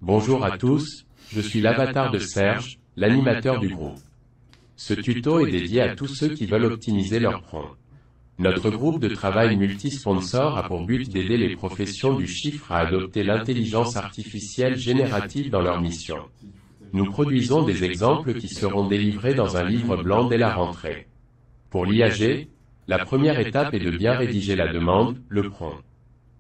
Bonjour à tous, je suis l'avatar de Serge, l'animateur du groupe. Ce tuto est dédié à tous ceux qui veulent optimiser leur prompt. Notre groupe de travail multi-sponsor a pour but d'aider les professions du chiffre à adopter l'intelligence artificielle générative dans leur mission. Nous produisons des exemples qui seront délivrés dans un livre blanc dès la rentrée. Pour l'IAG, la première étape est de bien rédiger la demande, le prompt.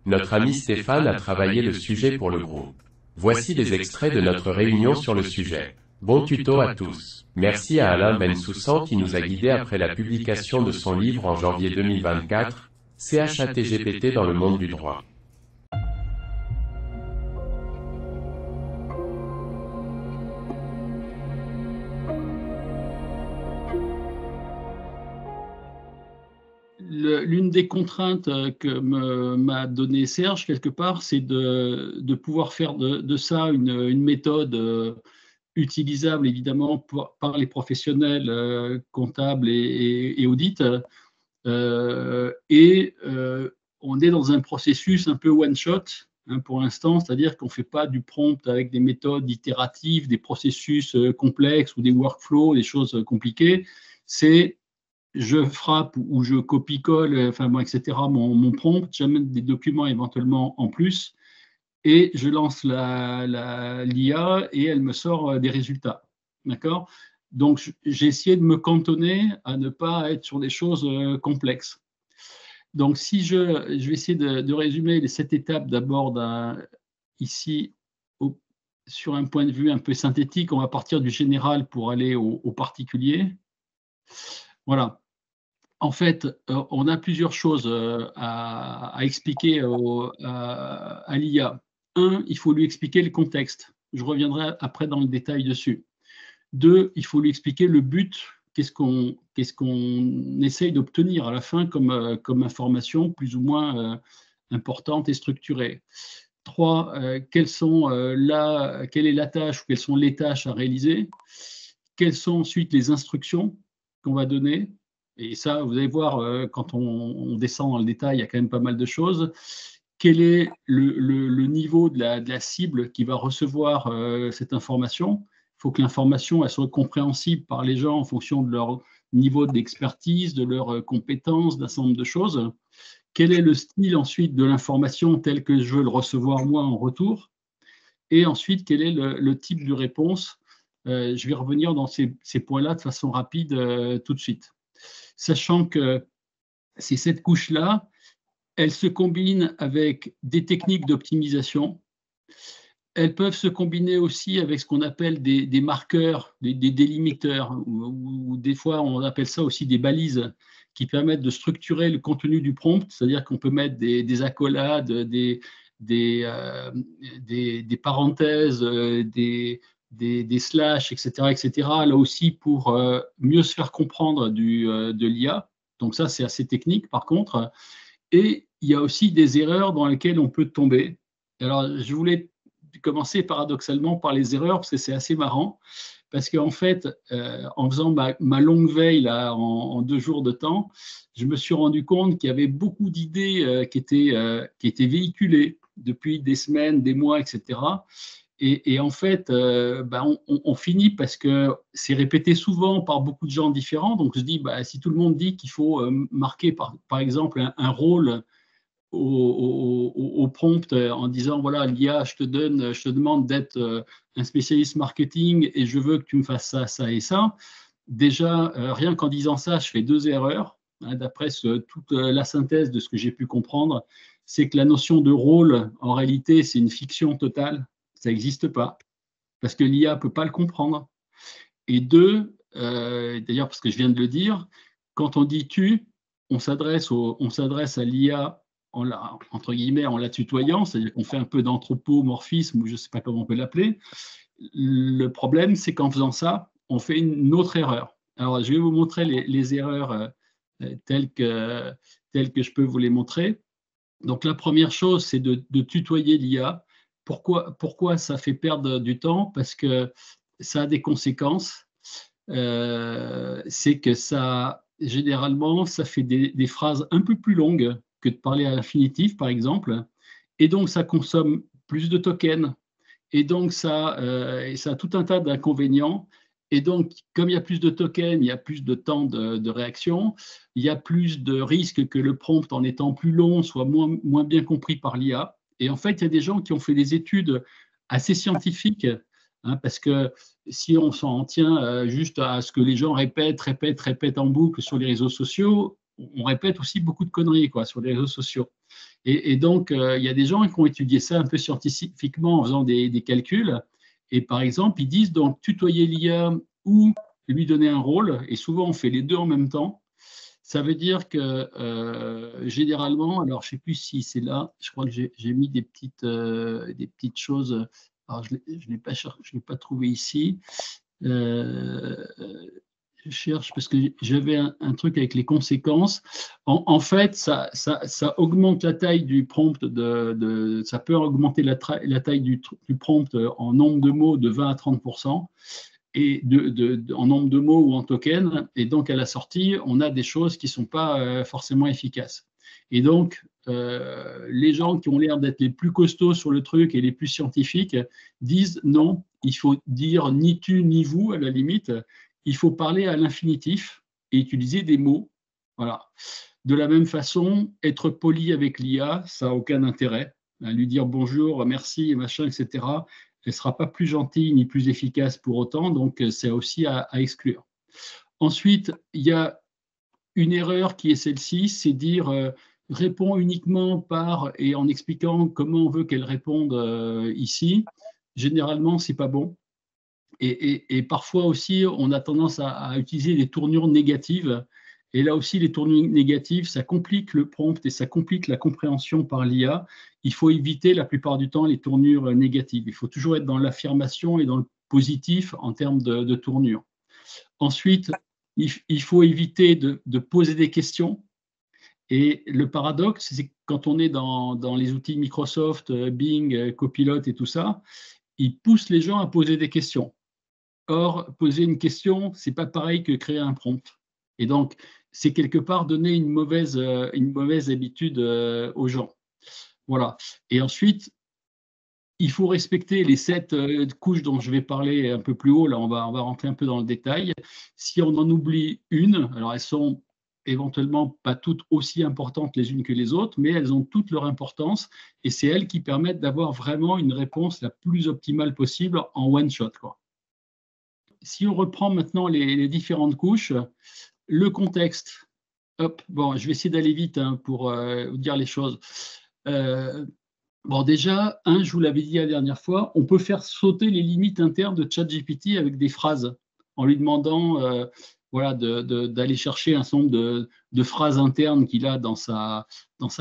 Notre ami Stéphane a travaillé le sujet pour le groupe. Voici des extraits de notre réunion sur le sujet. Bon tuto à tous. Merci à Alain Bensoussan qui nous a guidés après la publication de son livre en janvier 2024, ChatGPT dans le monde du droit. L'une des contraintes que m'a donné Serge, quelque part, c'est de pouvoir faire de ça une méthode utilisable, évidemment, par les professionnels comptables et audits. On est dans un processus un peu one-shot pour l'instant, c'est-à-dire qu'on ne fait pas du prompt avec des méthodes itératives, des processus complexes ou des workflows, des choses compliquées. C'est je frappe ou je copie-colle, enfin bon, etc., mon prompt, j'amène des documents éventuellement en plus et je lance l'IA et elle me sort des résultats. D'accord? Donc, j'ai essayé de me cantonner à ne pas être sur des choses complexes. Donc, si je vais essayer de résumer les 7 étapes d'abord ici sur un point de vue un peu synthétique. On va partir du général pour aller au particulier. Voilà. En fait, on a plusieurs choses à expliquer à l'IA. Un, il faut lui expliquer le contexte. Je reviendrai après dans le détail dessus. Deux, il faut lui expliquer le but. Qu'est-ce qu'on essaye d'obtenir à la fin comme information plus ou moins importante et structurée. Trois, quelle est la tâche ou quelles sont les tâches à réaliser. Quelles sont ensuite les instructions qu'on va donner. Et ça, vous allez voir, quand on descend dans le détail, il y a quand même pas mal de choses. Quel est le niveau de la cible qui va recevoir cette information? Il faut que l'information soit compréhensible par les gens en fonction de leur niveau d'expertise, de leurs compétences, d'un certain nombre de choses. Quel est le style ensuite de l'information tel que je veux le recevoir moi en retour? Et ensuite, quel est le type de réponse? Je vais revenir dans ces points-là de façon rapide tout de suite. Sachant que cette couche-là, elles se combinent avec des techniques d'optimisation. Elles peuvent se combiner aussi avec ce qu'on appelle des marqueurs, des délimiteurs, ou des fois on appelle ça aussi des balises, qui permettent de structurer le contenu du prompt, c'est-à-dire qu'on peut mettre des accolades, des parenthèses, des slash, etc., etc., là aussi pour mieux se faire comprendre de l'IA. Donc ça, c'est assez technique par contre. Et il y a aussi des erreurs dans lesquelles on peut tomber. Alors, je voulais commencer paradoxalement par les erreurs parce que c'est assez marrant. Parce qu'en fait, en faisant ma longue veille là, en 2 jours de temps, je me suis rendu compte qu'il y avait beaucoup d'idées qui étaient véhiculées depuis des semaines, des mois, etc. Et en fait, on finit parce que c'est répété souvent par beaucoup de gens différents. Donc, je dis, si tout le monde dit qu'il faut marquer, par exemple, un rôle au prompt en disant, voilà, l'IA, je te demande d'être un spécialiste marketing et je veux que tu me fasses ça, ça et ça. Déjà, rien qu'en disant ça, je fais 2 erreurs. D'après toute la synthèse de ce que j'ai pu comprendre, c'est que la notion de rôle, en réalité, c'est une fiction totale. Ça n'existe pas, parce que l'IA ne peut pas le comprendre. Et deux, d'ailleurs, parce que je viens de le dire, quand on dit tu, on s'adresse à l'IA entre guillemets en la tutoyant, c'est-à-dire qu'on fait un peu d'anthropomorphisme, ou je ne sais pas comment on peut l'appeler. Le problème, c'est qu'en faisant ça, on fait une autre erreur. Alors, je vais vous montrer les erreurs telles que je peux vous les montrer. Donc, la première chose, c'est de tutoyer l'IA. Pourquoi ça fait perdre du temps? Parce que ça a des conséquences. C'est que généralement, ça fait des phrases un peu plus longues que de parler à l'infinitif, par exemple. Et donc, ça consomme plus de tokens. Et donc, ça a tout un tas d'inconvénients. Et donc, comme il y a plus de tokens, il y a plus de temps de réaction, il y a plus de risques que le prompt, en étant plus long, soit moins bien compris par l'IA. Et en fait, il y a des gens qui ont fait des études assez scientifiques, hein, parce que si on s'en tient juste à ce que les gens répètent en boucle sur les réseaux sociaux, on répète aussi beaucoup de conneries quoi, sur les réseaux sociaux. Et donc, il y a des gens qui ont étudié ça un peu scientifiquement en faisant des calculs. Et par exemple, ils disent donc tutoyer l'IA ou lui donner un rôle, et souvent on fait les deux en même temps. Ça veut dire que généralement, alors je ne sais plus si c'est là, je crois que j'ai mis des petites choses. Alors je ne l'ai pas trouvé ici. Euh, je cherche parce que j'avais un truc avec les conséquences. En fait, ça augmente la taille du prompt, ça peut augmenter la taille du prompt en nombre de mots de 20 à 30%, et en nombre de mots ou en tokens. Et donc, à la sortie, on a des choses qui ne sont pas forcément efficaces. Et donc, les gens qui ont l'air d'être les plus costauds sur le truc et les plus scientifiques disent non, il faut dire ni tu ni vous à la limite. Il faut parler à l'infinitif et utiliser des mots. Voilà. De la même façon, être poli avec l'IA, ça n'a aucun intérêt. Lui dire bonjour, merci, machin, etc. Elle ne sera pas plus gentille ni plus efficace pour autant, donc c'est aussi à exclure. Ensuite, il y a une erreur qui est celle-ci, c'est dire répond uniquement par et en expliquant comment on veut qu'elle réponde ici. Généralement, c'est pas bon. Et parfois aussi, on a tendance à utiliser des tournures négatives. Et là aussi, les tournures négatives, ça complique le prompt et ça complique la compréhension par l'IA. Il faut éviter la plupart du temps les tournures négatives. Il faut toujours être dans l'affirmation et dans le positif en termes de tournure. Ensuite, il faut éviter de poser des questions. Et le paradoxe, c'est que quand on est dans les outils Microsoft, Bing, Copilot et tout ça, ils poussent les gens à poser des questions. Or, poser une question, c'est pas pareil que créer un prompt. Et donc, c'est quelque part donner une mauvaise habitude aux gens. Voilà. Et ensuite, il faut respecter les 7 couches dont je vais parler un peu plus haut. Là, on va rentrer un peu dans le détail. Si on en oublie une, alors elles sont éventuellement pas toutes aussi importantes les unes que les autres, mais elles ont toute leur importance et c'est elles qui permettent d'avoir vraiment une réponse la plus optimale possible en one shot, quoi. Si on reprend maintenant les différentes couches, le contexte, hop, bon, je vais essayer d'aller vite hein, pour vous dire les choses. Bon, déjà, je vous l'avais dit la dernière fois, on peut faire sauter les limites internes de ChatGPT avec des phrases, en lui demandant voilà, d'aller chercher un certain nombre de phrases internes qu'il a dans sa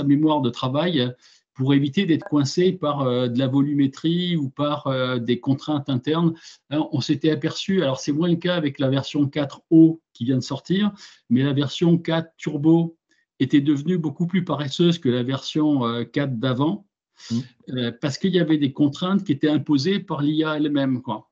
mémoire de travail pour éviter d'être coincé par de la volumétrie ou par des contraintes internes. Alors, on s'était aperçu, alors c'est moins le cas avec la version 4O qui vient de sortir, mais la version 4 Turbo était devenue beaucoup plus paresseuse que la version 4 d'avant, parce qu'il y avait des contraintes qui étaient imposées par l'IA elle-même, quoi.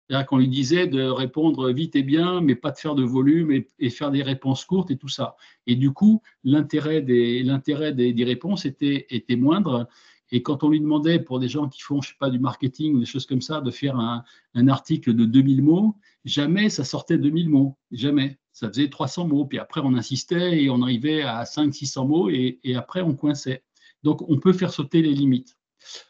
C'est-à-dire qu'on lui disait de répondre vite et bien, mais pas de faire de volume et faire des réponses courtes et tout ça. Et du coup, l'intérêt des réponses était moindre. Et quand on lui demandait, pour des gens qui font, je sais pas, du marketing ou des choses comme ça, de faire un article de 2000 mots, jamais ça sortait 2000 mots. Jamais. Ça faisait 300 mots. Puis après, on insistait et on arrivait à 500-600 mots et après, on coinçait. Donc, on peut faire sauter les limites.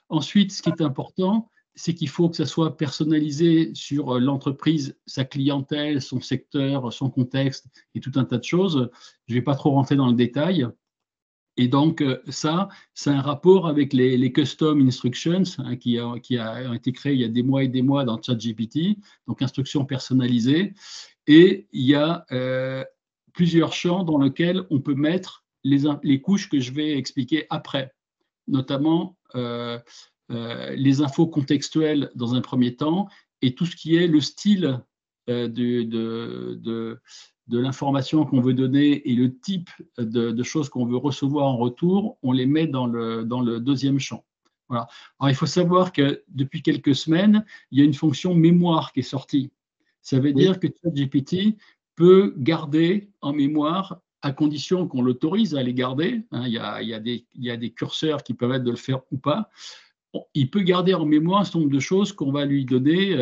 Ensuite, ce qui est important, c'est qu'il faut que ça soit personnalisé sur l'entreprise, sa clientèle, son secteur, son contexte et tout un tas de choses. Je ne vais pas trop rentrer dans le détail. Et donc, ça, c'est un rapport avec les custom instructions hein, qui ont été créés il y a des mois et des mois dans ChatGPT, donc instructions personnalisées. Et il y a plusieurs champs dans lesquels on peut mettre les couches que je vais expliquer après, notamment les infos contextuelles dans un premier temps et tout ce qui est le style de l'information qu'on veut donner et le type de choses qu'on veut recevoir en retour, on les met dans le deuxième champ. Voilà. Alors, il faut savoir que depuis quelques semaines, il y a une fonction mémoire qui est sortie. Ça veut dire que ChatGPT peut garder en mémoire à condition qu'on l'autorise à les garder. Hein, il y a des curseurs qui permettent de le faire ou pas. il peut garder en mémoire un certain nombre de choses qu'on va lui donner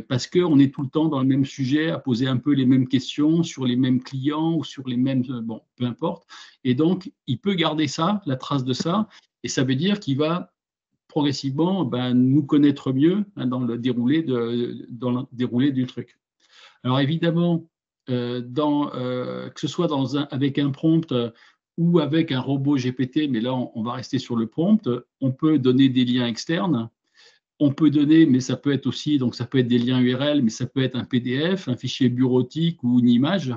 parce qu'on est tout le temps dans le même sujet, à poser un peu les mêmes questions sur les mêmes clients ou sur les mêmes... bon, peu importe. Et donc, il peut garder ça, la trace de ça, et ça veut dire qu'il va progressivement nous connaître mieux dans le déroulé du truc. Alors évidemment, que ce soit avec un prompt ou avec un robot GPT, mais là on va rester sur le prompt, on peut donner des liens externes. On peut donner, mais ça peut être aussi, donc ça peut être des liens URL, mais ça peut être un PDF, un fichier bureautique ou une image,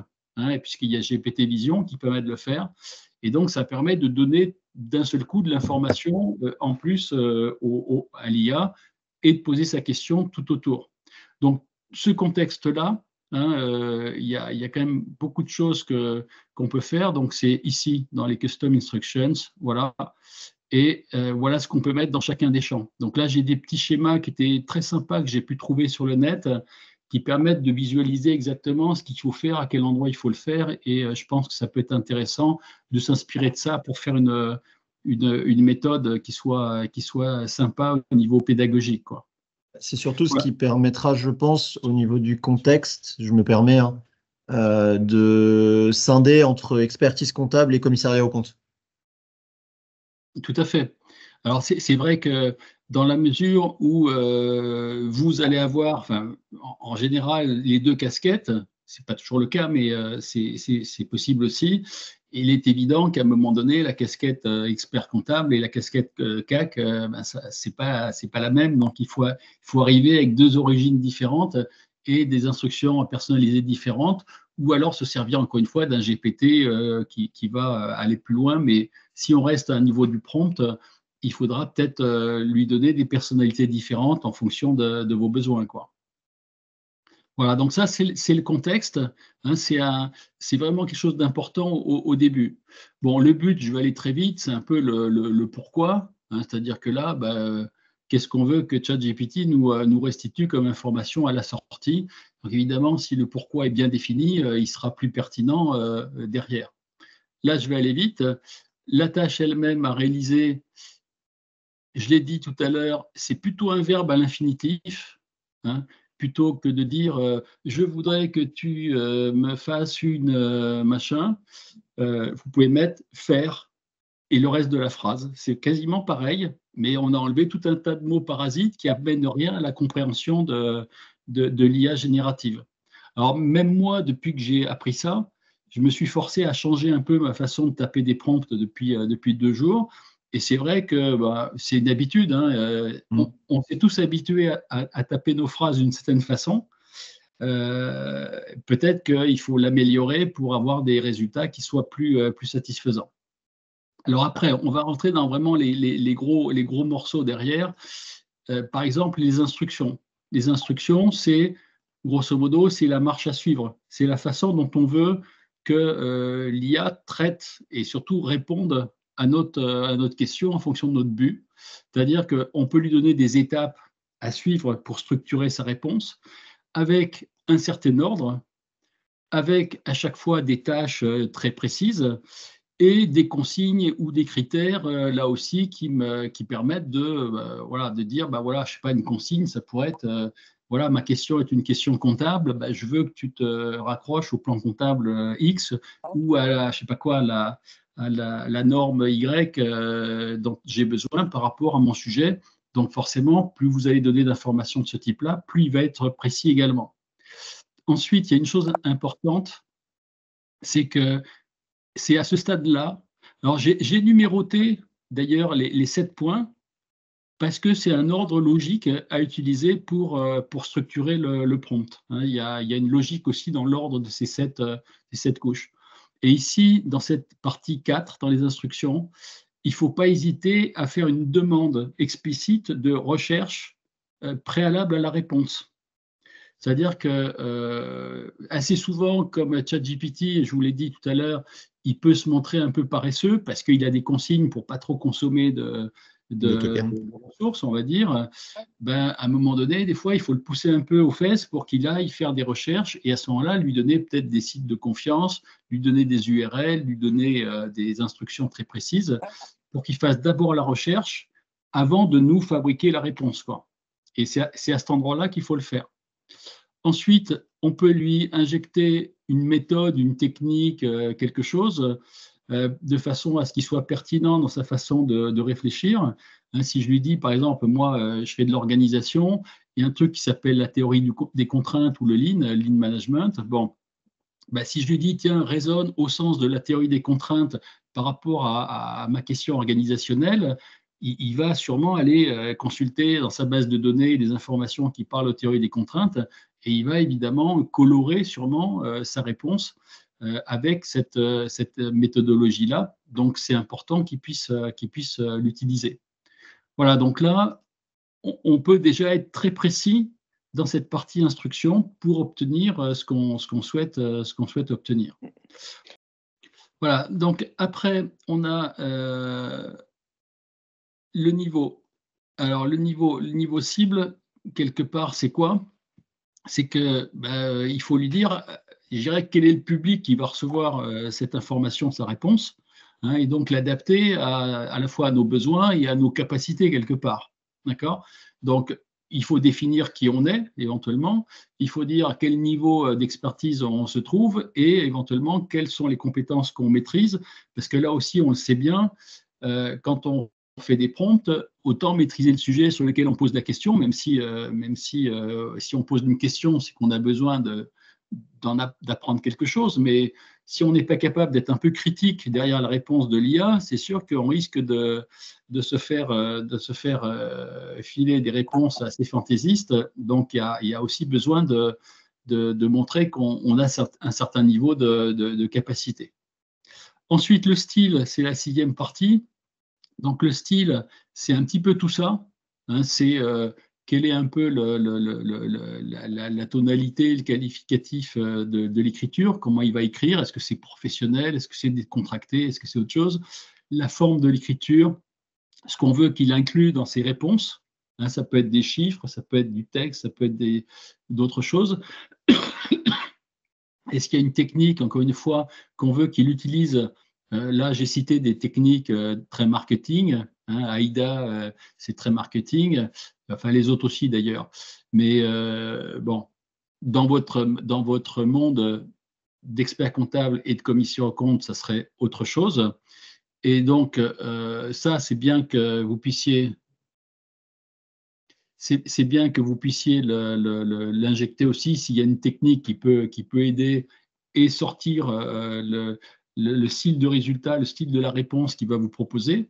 puisqu'il y a GPT Vision qui permet de le faire. Et donc ça permet de donner d'un seul coup de l'information en plus à l'IA et de poser sa question tout autour. Donc ce contexte-là, il y a quand même beaucoup de choses qu'on peut faire. Donc c'est ici dans les custom instructions, voilà. Et voilà ce qu'on peut mettre dans chacun des champs. Donc là, j'ai des petits schémas qui étaient très sympas que j'ai pu trouver sur le net qui permettent de visualiser exactement ce qu'il faut faire, à quel endroit il faut le faire. Et je pense que ça peut être intéressant de s'inspirer de ça pour faire une méthode qui soit sympa au niveau pédagogique, quoi. C'est surtout ce qui permettra, je pense, au niveau du contexte, je me permets, de scinder entre expertise comptable et commissariat aux comptes. Tout à fait. Alors, c'est vrai que dans la mesure où vous allez avoir, enfin, en général, les deux casquettes, ce n'est pas toujours le cas, mais c'est possible aussi. Il est évident qu'à un moment donné, la casquette expert comptable et la casquette CAC, ce n'est pas la même. Donc, il faut arriver avec deux origines différentes et des instructions personnalisées différentes, ou alors se servir encore une fois d'un GPT qui va aller plus loin. Mais si on reste à un niveau du prompt, il faudra peut-être lui donner des personnalités différentes en fonction de vos besoins, quoi. Voilà, donc ça, c'est le contexte. C'est vraiment quelque chose d'important au début. Bon, le but, je vais aller très vite, c'est un peu le pourquoi. C'est-à-dire que là, qu'est-ce qu'on veut que ChatGPT nous restitue comme information à la sortie? Donc évidemment, si le pourquoi est bien défini, il sera plus pertinent derrière. Là, je vais aller vite. La tâche elle-même à réaliser, je l'ai dit tout à l'heure, c'est plutôt un verbe à l'infinitif, plutôt que de dire je voudrais que tu me fasses une machin. Vous pouvez mettre faire et le reste de la phrase. C'est quasiment pareil, mais on a enlevé tout un tas de mots parasites qui n'amènent rien à la compréhension de l'IA générative. Alors, même moi, depuis que j'ai appris ça, je me suis forcé à changer un peu ma façon de taper des prompts depuis 2 jours. Et c'est vrai que c'est une habitude. On s'est tous habitués à taper nos phrases d'une certaine façon. Peut-être qu'il faut l'améliorer pour avoir des résultats qui soient plus satisfaisants. Alors après, on va rentrer dans vraiment les gros morceaux derrière. Par exemple, les instructions. Les instructions, c'est grosso modo, c'est la marche à suivre. C'est la façon dont on veut que l'IA traite et surtout réponde à notre question en fonction de notre but. C'est-à-dire qu'on peut lui donner des étapes à suivre pour structurer sa réponse avec un certain ordre, avec à chaque fois des tâches très précises et des consignes ou des critères là aussi qui permettent de dire je sais pas, une consigne, ça pourrait être voilà, ma question est une question comptable, je veux que tu te raccroches au plan comptable X ou à je sais pas quoi, à la norme Y dont j'ai besoin par rapport à mon sujet. Donc forcément, plus vous allez donner d'informations de ce type-là, plus il va être précis également. Ensuite, il y a une chose importante, c'est que c'est à ce stade-là. Alors, j'ai numéroté d'ailleurs les 7 points parce que c'est un ordre logique à utiliser pour structurer le prompt. Il y a une logique aussi dans l'ordre de ces 7 couches. Et ici, dans cette partie 4, dans les instructions, il ne faut pas hésiter à faire une demande explicite de recherche préalable à la réponse. C'est-à-dire que assez souvent, comme ChatGPT, je vous l'ai dit tout à l'heure, il peut se montrer un peu paresseux parce qu'il a des consignes pour pas trop consommer de ressources, on va dire. À un moment donné, des fois, il faut le pousser un peu aux fesses pour qu'il aille faire des recherches et à ce moment-là, lui donner peut-être des sites de confiance, lui donner des URL, lui donner des instructions très précises pour qu'il fasse d'abord la recherche avant de nous fabriquer la réponse, quoi. Et c'est à cet endroit-là qu'il faut le faire. Ensuite, on peut lui injecter une méthode, une technique, quelque chose, de façon à ce qu'il soit pertinent dans sa façon de réfléchir. Hein, si je lui dis, par exemple, moi, je fais de l'organisation, il y a un truc qui s'appelle la théorie des contraintes ou le lean management. Bon, bah, si je lui dis, tiens, raisonne au sens de la théorie des contraintes par rapport à ma question organisationnelle, il va sûrement aller consulter dans sa base de données des informations qui parlent aux théories des contraintes et il va évidemment colorer sûrement sa réponse avec cette méthodologie-là. Donc, c'est important qu'il puisse l'utiliser. Voilà, donc là, on peut déjà être très précis dans cette partie instruction pour obtenir ce qu'on souhaite obtenir. Voilà, donc après, on a le niveau. Alors, le niveau cible, quelque part, c'est quoi? C'est que il faut lui dire, je dirais, quel est le public qui va recevoir cette information, sa réponse, hein, et donc l'adapter à la fois à nos besoins et à nos capacités quelque part. D'accord? Donc, il faut définir qui on est, éventuellement. Il faut dire à quel niveau d'expertise on se trouve et éventuellement quelles sont les compétences qu'on maîtrise. Parce que là aussi, on le sait bien, quand on fait des prompts, autant maîtriser le sujet sur lequel on pose la question, même si on pose une question, c'est qu'on a besoin d'apprendre quelque chose. Mais si on n'est pas capable d'être un peu critique derrière la réponse de l'IA, c'est sûr qu'on risque de se faire filer des réponses assez fantaisistes. Donc, il y a aussi besoin de montrer qu'on a un certain niveau de capacité. Ensuite, le style, c'est la 6e partie. Donc, le style, c'est un petit peu tout ça. Hein, c'est quelle est un peu la tonalité, le qualificatif de l'écriture, comment il va écrire, est-ce que c'est professionnel, est-ce que c'est décontracté, est-ce que c'est autre chose, la forme de l'écriture, ce qu'on veut qu'il inclue dans ses réponses. Hein, ça peut être des chiffres, ça peut être du texte, ça peut être d'autres choses. Est-ce qu'il y a une technique, encore une fois, qu'on veut qu'il utilise? Là, j'ai cité des techniques très marketing. Hein, AIDA, c'est très marketing. Enfin, les autres aussi, d'ailleurs. Mais bon, dans votre monde d'expert comptable et de commission aux comptes, ça serait autre chose. Et donc, ça, c'est bien que vous puissiez... C'est bien que vous puissiez l'injecter aussi s'il y a une technique qui peut aider et sortir le style de résultat, le style de la réponse qu'il va vous proposer.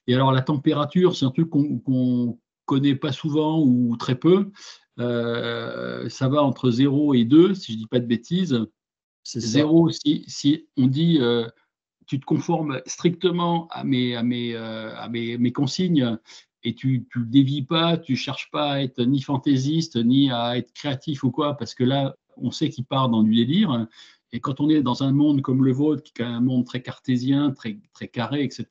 Et alors, la température, c'est un truc qu'on connaît pas souvent ou très peu. Ça va entre 0 et 2, si je dis pas de bêtises. 0, si on dit tu te conformes strictement à mes consignes et tu ne dévies pas, tu ne cherches pas à être ni fantaisiste, ni à être créatif ou quoi, parce que là, on sait qu'il part dans du délire. Et quand on est dans un monde comme le vôtre, qui est un monde très cartésien, très, très carré, etc.,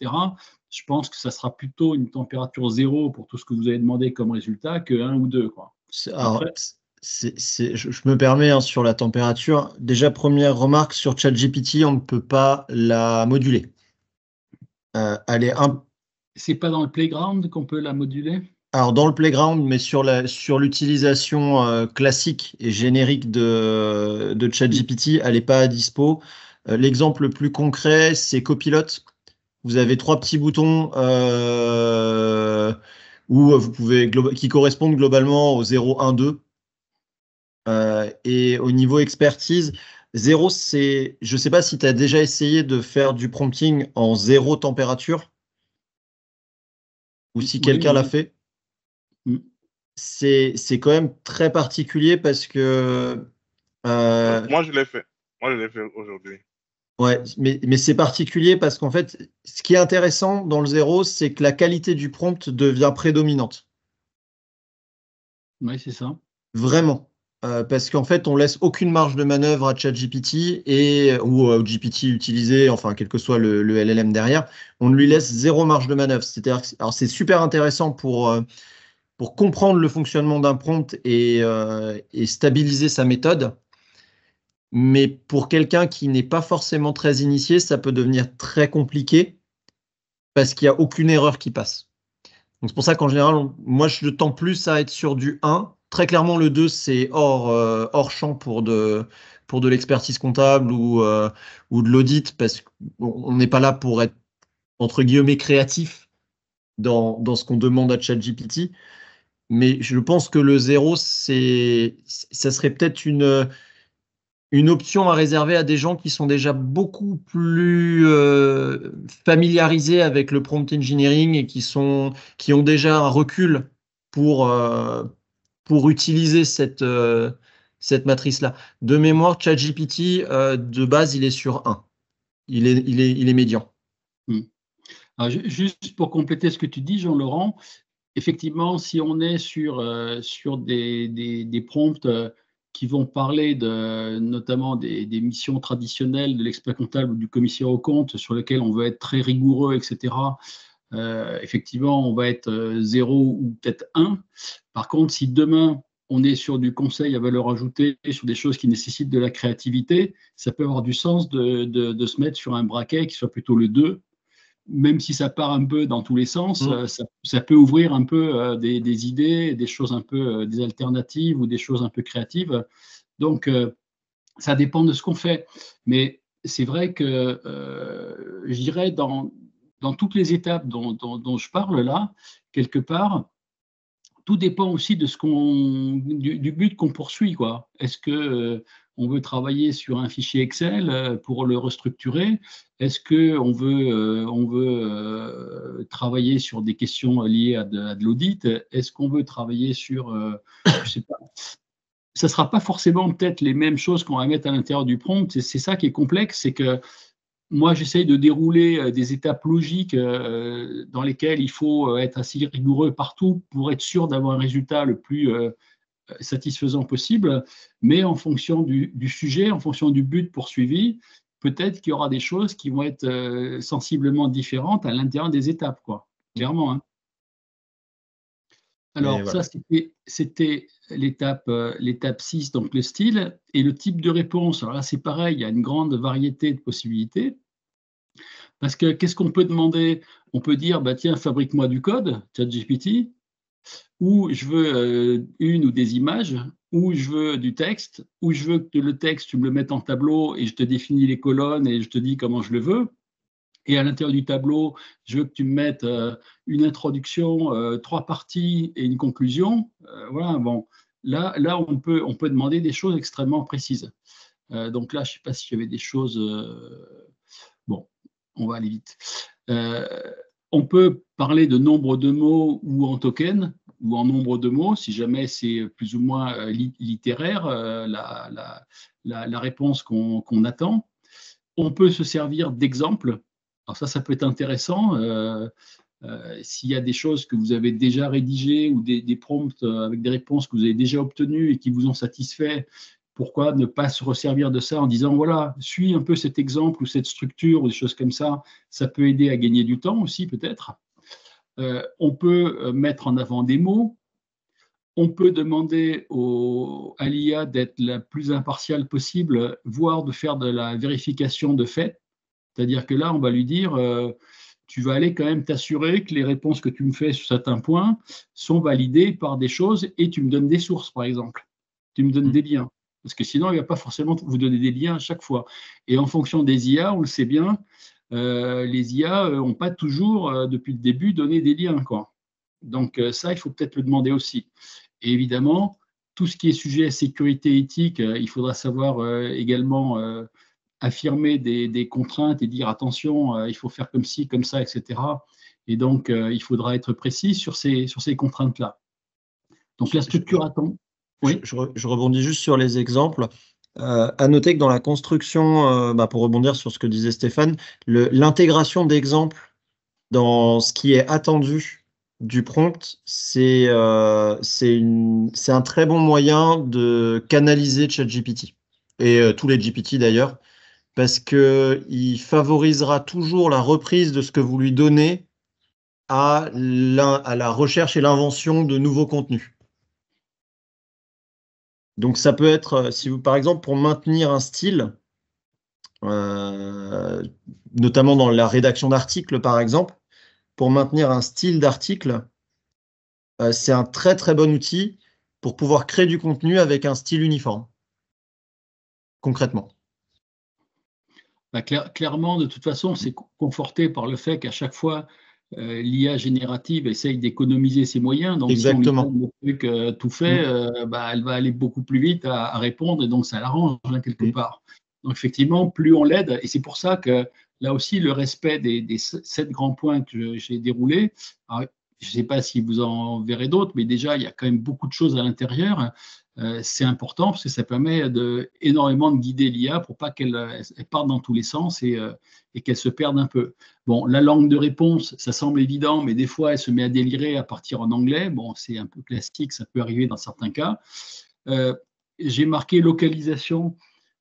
je pense que ça sera plutôt une température 0 pour tout ce que vous avez demandé comme résultat que 1 ou 2, quoi. Alors, je me permets hein, sur la température. Déjà, première remarque sur ChatGPT, on ne peut pas la moduler. C'est pas dans le playground qu'on peut la moduler? Alors, dans le playground, mais sur l'utilisation classique et générique de ChatGPT, elle n'est pas à dispo. L'exemple le plus concret, c'est Copilot. Vous avez 3 petits boutons qui correspondent globalement au 0, 1, 2. Et au niveau expertise, 0, c'est... Je ne sais pas si tu as déjà essayé de faire du prompting en 0 température ou si quelqu'un l'a fait. C'est quand même très particulier parce que... Moi, je l'ai fait. Moi, je l'ai fait aujourd'hui. Ouais, mais c'est particulier parce qu'en fait, ce qui est intéressant dans le 0, c'est que la qualité du prompt devient prédominante. Oui, c'est ça. Vraiment. Parce qu'en fait, on laisse aucune marge de manœuvre à ChatGPT ou au GPT utilisé, enfin, quel que soit le LLM derrière, on lui laisse 0 marge de manœuvre. C'est-à-dire que, alors, c'est super intéressant pour comprendre le fonctionnement d'un prompt et stabiliser sa méthode. Mais pour quelqu'un qui n'est pas forcément très initié, ça peut devenir très compliqué parce qu'il n'y a aucune erreur qui passe. Donc c'est pour ça qu'en général, moi je tends plus à être sur du 1. Très clairement, le 2, c'est hors champ pour de l'expertise comptable ou de l'audit, parce qu'on n'est pas là pour être, entre guillemets, créatif dans ce qu'on demande à ChatGPT. Mais je pense que le 0, ça serait peut-être une option à réserver à des gens qui sont déjà beaucoup plus familiarisés avec le prompt engineering et qui ont déjà un recul pour utiliser cette matrice-là. De mémoire, ChatGPT, de base, il est sur 1. Il est médian. Alors, juste pour compléter ce que tu dis, Jean-Laurent, effectivement, si on est sur des prompts qui vont parler notamment des missions traditionnelles de l'expert comptable ou du commissaire aux comptes, sur lesquelles on veut être très rigoureux, etc., effectivement, on va être 0 ou peut-être 1. Par contre, si demain, on est sur du conseil à valeur ajoutée, sur des choses qui nécessitent de la créativité, ça peut avoir du sens de se mettre sur un braquet qui soit plutôt le 2. Même si ça part un peu dans tous les sens, ça peut ouvrir un peu des idées, des choses un peu, des alternatives ou des choses un peu créatives. Donc, ça dépend de ce qu'on fait. Mais c'est vrai que, je dirais, dans toutes les étapes dont je parle là, quelque part, tout dépend aussi de du but qu'on poursuit, quoi. Est-ce que on veut travailler sur un fichier Excel pour le restructurer? Est-ce que on veut travailler sur des questions liées à de l'audit? Est-ce qu'on veut travailler sur, je sais pas. Ça sera pas forcément peut-être les mêmes choses qu'on va mettre à l'intérieur du prompt. C'est ça qui est complexe, c'est que moi, j'essaye de dérouler des étapes logiques dans lesquelles il faut être assez rigoureux partout pour être sûr d'avoir un résultat le plus satisfaisant possible. Mais en fonction du sujet, en fonction du but poursuivi, peut-être qu'il y aura des choses qui vont être sensiblement différentes à l'intérieur des étapes, quoi. Clairement, hein. Alors, voilà. ça, c'était l'étape 6, donc le style, et le type de réponse. Alors là, c'est pareil, il y a une grande variété de possibilités. Parce que qu'est-ce qu'on peut demander? On peut dire, bah, tiens, fabrique-moi du code, ChatGPT, ou je veux une ou des images, ou je veux du texte, ou je veux que le texte, tu me le mettes en tableau et je te définis les colonnes et je te dis comment je le veux. Et à l'intérieur du tableau, je veux que tu me mettes une introduction, 3 parties et une conclusion. Voilà, bon, là on peut demander des choses extrêmement précises. Donc là, je ne sais pas s'il y avait des choses. Bon, on va aller vite. On peut parler de nombre de mots ou en token ou en nombre de mots, si jamais c'est plus ou moins littéraire, la réponse qu'on attend. On peut se servir d'exemples. Alors ça peut être intéressant. S'il y a des choses que vous avez déjà rédigées ou des prompts avec des réponses que vous avez déjà obtenues et qui vous ont satisfait, pourquoi ne pas se resservir de ça en disant, voilà, suis un peu cet exemple ou cette structure ou des choses comme ça, ça peut aider à gagner du temps aussi peut-être. On peut mettre en avant des mots. On peut demander à l'IA d'être la plus impartiale possible, voire de faire de la vérification de fait. C'est-à-dire que là, on va lui dire, tu vas aller quand même t'assurer que les réponses que tu me fais sur certains points sont validées par des choses et tu me donnes des sources, par exemple. Tu me donnes des liens. Parce que sinon, il ne va pas forcément vous donner des liens à chaque fois. Et en fonction des IA, on le sait bien, les IA n'ont pas toujours, depuis le début, donné des liens, quoi. Donc ça, il faut peut-être le demander aussi. Et évidemment, tout ce qui est sujet à sécurité éthique, il faudra savoir également affirmer des contraintes et dire attention, il faut faire comme ci, comme ça, etc. Et donc, il faudra être précis sur ces contraintes-là. Donc, la structure attend. Oui. Je rebondis juste sur les exemples. À noter que dans la construction, pour rebondir sur ce que disait Stéphane, l'intégration d'exemples dans ce qui est attendu du prompt, c'est un très bon moyen de canaliser ChatGPT et tous les GPT d'ailleurs, parce qu'il favorisera toujours la reprise de ce que vous lui donnez à la recherche et l'invention de nouveaux contenus. Donc ça peut être, si vous, par exemple, pour maintenir un style, notamment dans la rédaction d'articles, par exemple, pour maintenir un style d'article, c'est un très très bon outil pour pouvoir créer du contenu avec un style uniforme, concrètement. Bah, clairement, de toute façon, c'est conforté par le fait qu'à chaque fois, l'IA générative essaye d'économiser ses moyens. Donc, Exactement. si on lui donne le truc tout fait, bah, elle va aller beaucoup plus vite à répondre et donc ça l'arrange quelque part. Donc, effectivement, plus on l'aide, et c'est pour ça que là aussi, le respect des 7 grands points que j'ai déroulés, alors, je ne sais pas si vous en verrez d'autres, mais déjà, il y a quand même beaucoup de choses à l'intérieur. C'est important parce que ça permet énormément de guider l'IA pour pas qu'elle parte dans tous les sens et qu'elle se perde un peu. Bon, la langue de réponse, ça semble évident, mais des fois, elle se met à délirer à partir en anglais. Bon, c'est un peu classique, ça peut arriver dans certains cas. J'ai marqué localisation.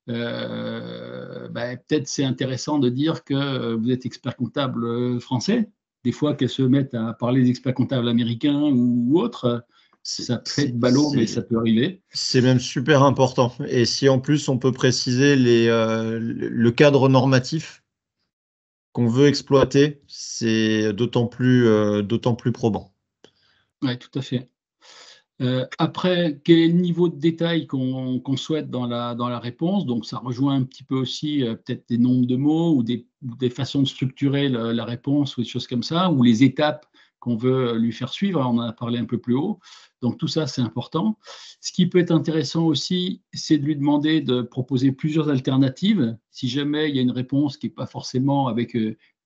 Peut-être c'est intéressant de dire que vous êtes expert comptable français. Des fois qu'elles se mettent à parler des experts comptables américains ou autres, ça peut être ballot, mais ça peut arriver. C'est même super important. Et si en plus on peut préciser le cadre normatif qu'on veut exploiter, c'est d'autant plus probant. Oui, tout à fait. Après, quel est le niveau de détail qu'on souhaite dans la réponse? Donc, ça rejoint un petit peu aussi peut-être des nombres de mots ou des façons de structurer la réponse ou des choses comme ça, ou les étapes qu'on veut lui faire suivre. On en a parlé un peu plus haut. Donc, tout ça, c'est important. Ce qui peut être intéressant aussi, c'est de lui demander de proposer plusieurs alternatives. Si jamais il y a une réponse qui n'est pas forcément avec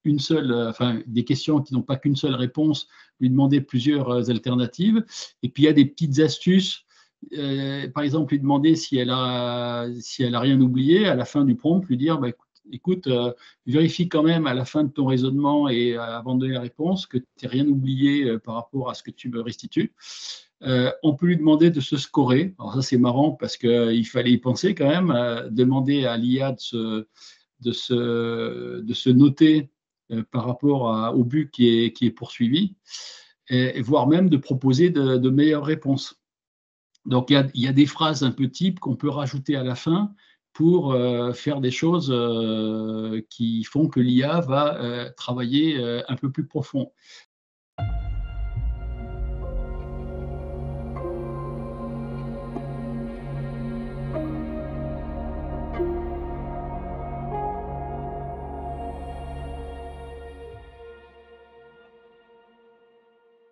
une seule, des questions qui n'ont pas qu'une seule réponse, lui demander plusieurs alternatives. Et puis, il y a des petites astuces. Par exemple, lui demander si elle a rien oublié, à la fin du prompt, lui dire, bah, écoute, vérifie quand même à la fin de ton raisonnement et avant de donner la réponse que tu n'as rien oublié par rapport à ce que tu me restitues. On peut lui demander de se scorer. Alors ça, c'est marrant parce qu'il fallait y penser quand même, demander à l'IA de se noter par rapport au but qui est poursuivi, et voire même de proposer de meilleures réponses. Donc, il y a des phrases un peu types qu'on peut rajouter à la fin pour faire des choses qui font que l'IA va travailler un peu plus profond.